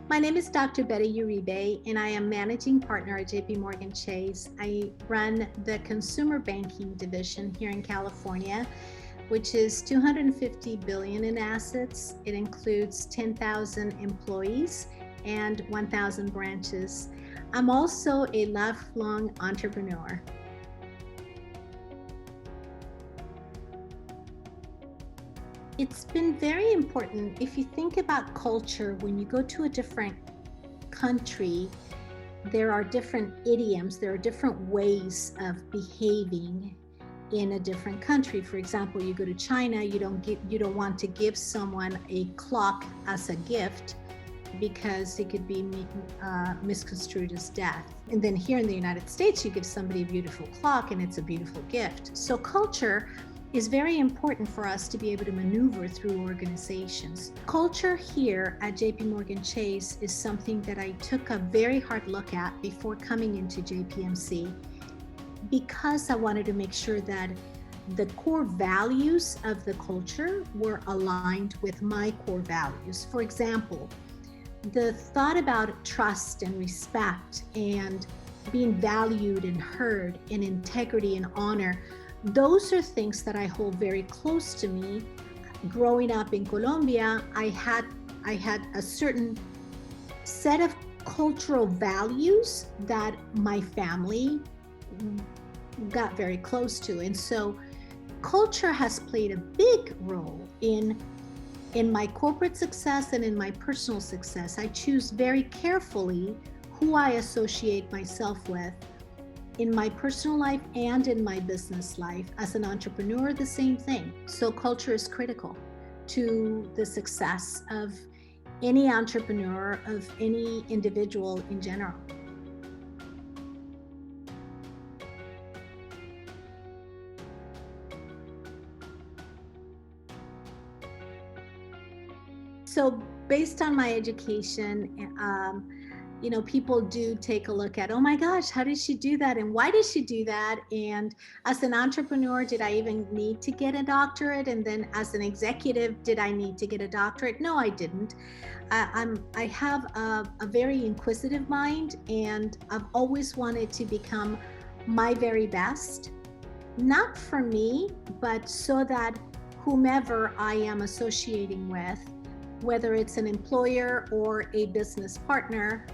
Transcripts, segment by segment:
My name is Dr. Betty Uribe, and I am managing partner at JPMorgan Chase. I run the Consumer Banking Division here in California, which is $250 billion in assets. It includes 10,000 employees and 1,000 branches. I'm also a lifelong entrepreneur. It's been very important. If you think about culture, when you go to a different country, there are different idioms, there are different ways of behaving in a different country. For example, you go to China, you don't want to give someone a clock as a gift because it could be misconstrued as death. And then here in the United States, you give somebody a beautiful clock and it's a beautiful gift. So culture is very important for us to be able to maneuver through organizations. Culture here at JPMorgan Chase is something that I took a very hard look at before coming into JPMC, because I wanted to make sure that the core values of the culture were aligned with my core values. For example, the thought about trust and respect and being valued and heard and integrity and honor, those are things that I hold very close to me. Growing up in Colombia, I had a certain set of cultural values that my family got very close to. And so culture has played a big role in my corporate success and in my personal success. I choose very carefully who I associate myself with in my personal life and in my business life. As an entrepreneur, the same thing. So culture is critical to the success of any entrepreneur, of any individual in general. So based on my education, people do take a look at, oh my gosh, how did she do that? And why did she do that? And as an entrepreneur, did I even need to get a doctorate? And then as an executive, did I need to get a doctorate? No, I didn't. I have a very inquisitive mind, and I've always wanted to become my very best, not for me, but so that whomever I am associating with, whether it's an employer or a business partner,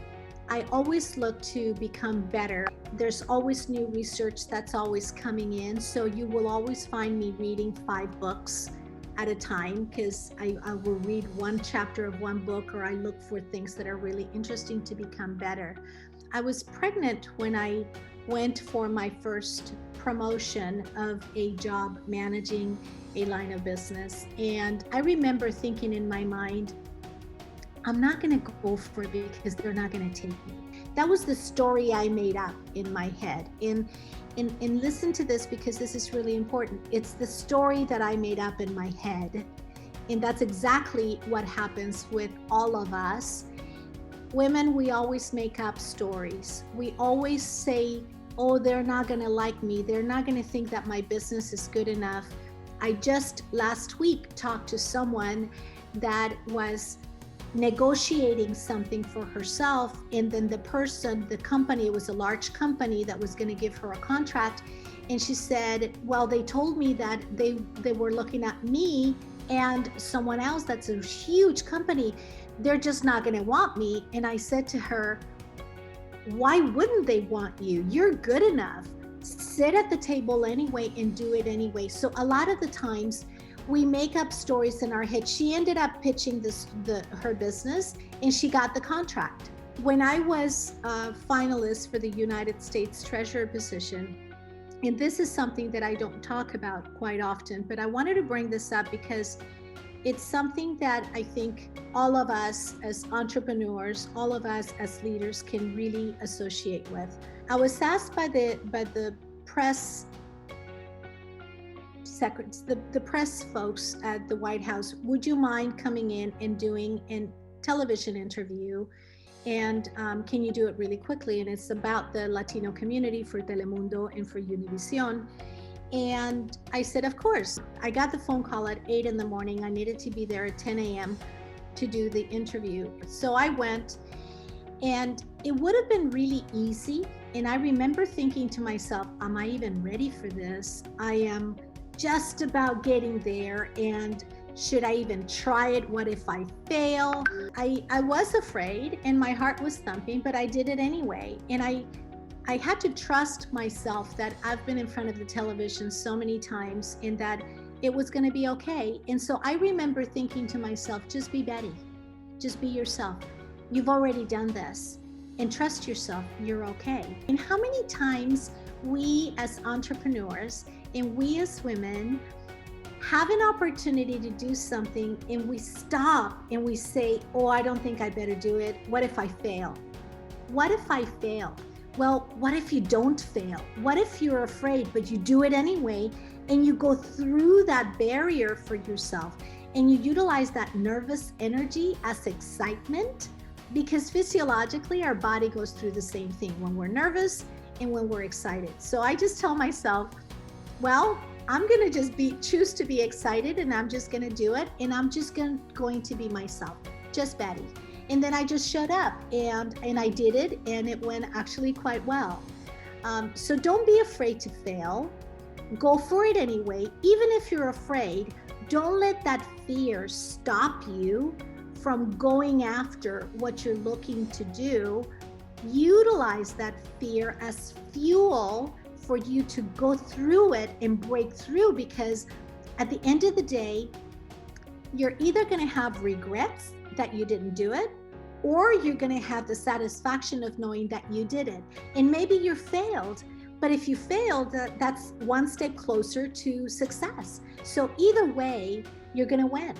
I always look to become better. There's always new research that's always coming in. So you will always find me reading 5 books at a time, because I will read one chapter of one book, or I look for things that are really interesting to become better. I was pregnant when I went for my first promotion of a job managing a line of business. And I remember thinking in my mind, I'm not going to go for it because they're not going to take me. That was the story I made up in my head. And listen to this, because this is really important. It's the story that I made up in my head. And that's exactly what happens with all of us. Women, we always make up stories. We always say, oh, they're not going to like me. They're not going to think that my business is good enough. I just last week talked to someone that was negotiating something for herself, and then the company, it was a large company that was going to give her a contract, and she said, well, they told me that they were looking at me and someone else that's a huge company. They're just not going to want me. And I said to her, why wouldn't they want you? You're good enough. Sit at the table anyway and do it anyway. So a lot of the times we make up stories in our head. She ended up pitching her business, and she got the contract. When I was a finalist for the United States Treasurer position, and this is something that I don't talk about quite often, but I wanted to bring this up because it's something that I think all of us as entrepreneurs, all of us as leaders can really associate with. I was asked by the press the press folks at the White House, would you mind coming in and doing a television interview? And can you do it really quickly? And it's about the Latino community for Telemundo and for Univision. And I said, of course. I got the phone call at 8 in the morning. I needed to be there at 10 a.m. to do the interview. So I went, And it would have been really easy. And I remember thinking to myself, am I even ready for this? I am just about getting there. And should I even try it? What if I fail? I was afraid and my heart was thumping, but I did it anyway. And I had to trust myself that I've been in front of the television so many times and that it was going to be okay. And so I remember thinking to myself, just be Betty, just be yourself. You've already done this, and trust yourself, you're okay. And how many times we as entrepreneurs and we as women have an opportunity to do something and we stop and we say, oh, I don't think I better do it. What if I fail? What if I fail? Well, what if you don't fail? What if you're afraid, but you do it anyway, and you go through that barrier for yourself and you utilize that nervous energy as excitement? Because physiologically, our body goes through the same thing when we're nervous and when we're excited. So I just tell myself, well, I'm going to just choose to be excited, and I'm just going to do it. And I'm just going to be myself, just Betty. And then I just showed up and I did it, and it went actually quite well. So don't be afraid to fail. Go for it anyway. Even if you're afraid, don't let that fear stop you from going after what you're looking to do. Utilize that fear as fuel for you to go through it and break through, because at the end of the day, you're either going to have regrets that you didn't do it, or you're going to have the satisfaction of knowing that you did it. And maybe you failed, but if you failed, that's one step closer to success. So either way, you're going to win.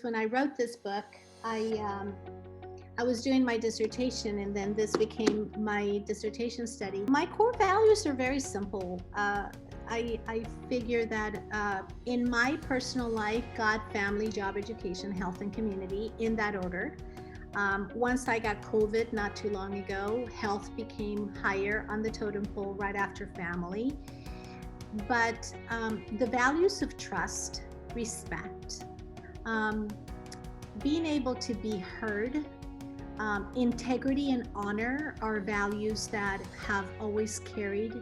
When I wrote this book, I was doing my dissertation, and then this became my dissertation study. My core values are very simple. I figure that in my personal life, God, family, job, education, health, and community, in that order. Once I got COVID not too long ago, health became higher on the totem pole right after family. But the values of trust, respect, being able to be heard, integrity and honor are values that have always carried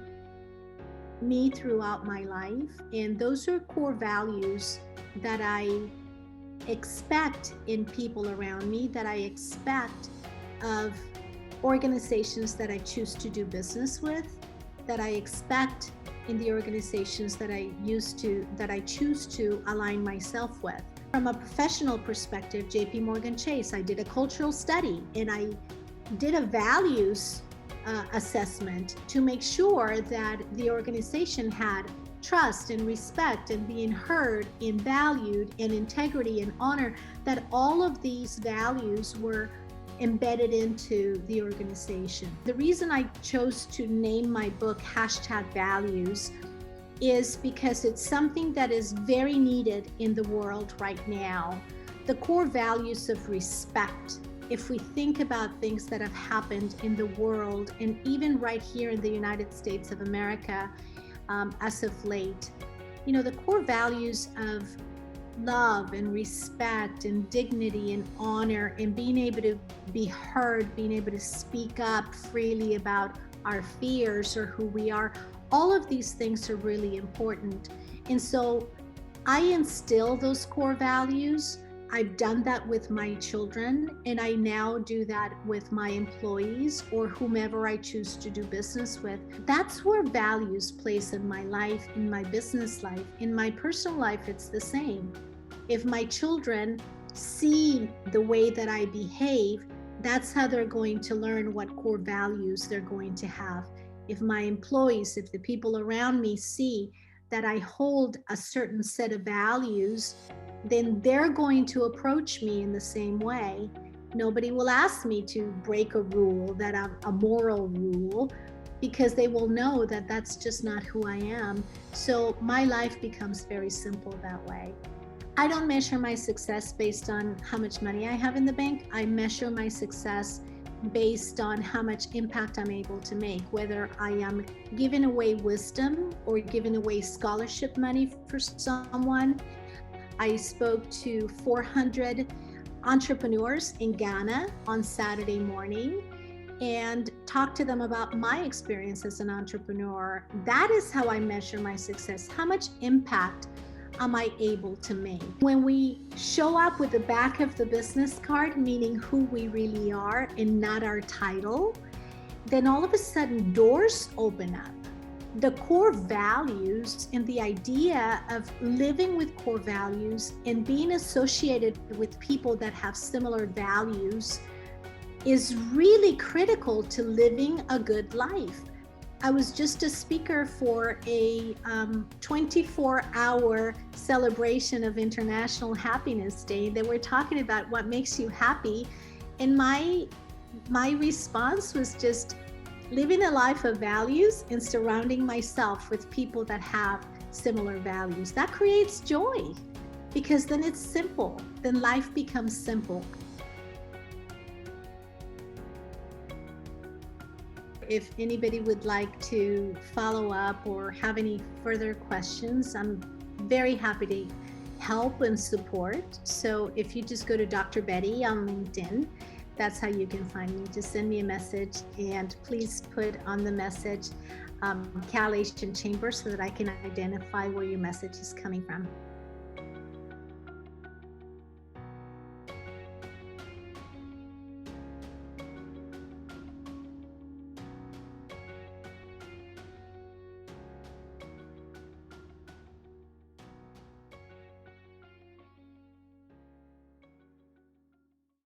me throughout my life. And those are core values that I expect in people around me, that I expect of organizations that I choose to do business with, that I expect in the organizations that I choose to align myself with. From a professional perspective, JPMorgan Chase, I did a cultural study and I did a values assessment to make sure that the organization had trust and respect and being heard and valued and integrity and honor, that all of these values were embedded into the organization. The reason I chose to name my book #values is because it's something that is very needed in the world right now. The core values of respect. If we think about things that have happened in the world, and even right here in the United States of America, as of late, the core values of love and respect and dignity and honor and being able to be heard, being able to speak up freely about our fears or who we are, all of these things are really important. And so I instill those core values. I've done that with my children, and I now do that with my employees or whomever I choose to do business with. That's where values place in my life, in my business life. In my personal life, it's the same. If my children see the way that I behave, that's how they're going to learn what core values they're going to have. If my employees, if the people around me see that I hold a certain set of values, then they're going to approach me in the same way. Nobody will ask me to break a rule, a moral rule, because they will know that that's just not who I am. So my life becomes very simple that way. I don't measure my success based on how much money I have in the bank. I measure my success based on how much impact I'm able to make, whether I am giving away wisdom or giving away scholarship money for someone. I spoke to 400 entrepreneurs in Ghana on Saturday morning and talked to them about my experience as an entrepreneur. That is how I measure my success. How much impact am I able to make? When we show up with the back of the business card, meaning who we really are and not our title, then all of a sudden doors open up. The core values and the idea of living with core values and being associated with people that have similar values is really critical to living a good life. I was just a speaker for a 24-hour celebration of International Happiness Day. They were talking about what makes you happy. And my response was just living a life of values and surrounding myself with people that have similar values. That creates joy because then it's simple. Then life becomes simple. If anybody would like to follow up or have any further questions, I'm very happy to help and support. So if you just go to Dr. Betty on LinkedIn, that's how you can find me. Just send me a message and please put on the message Cal Asian Chamber so that I can identify where your message is coming from.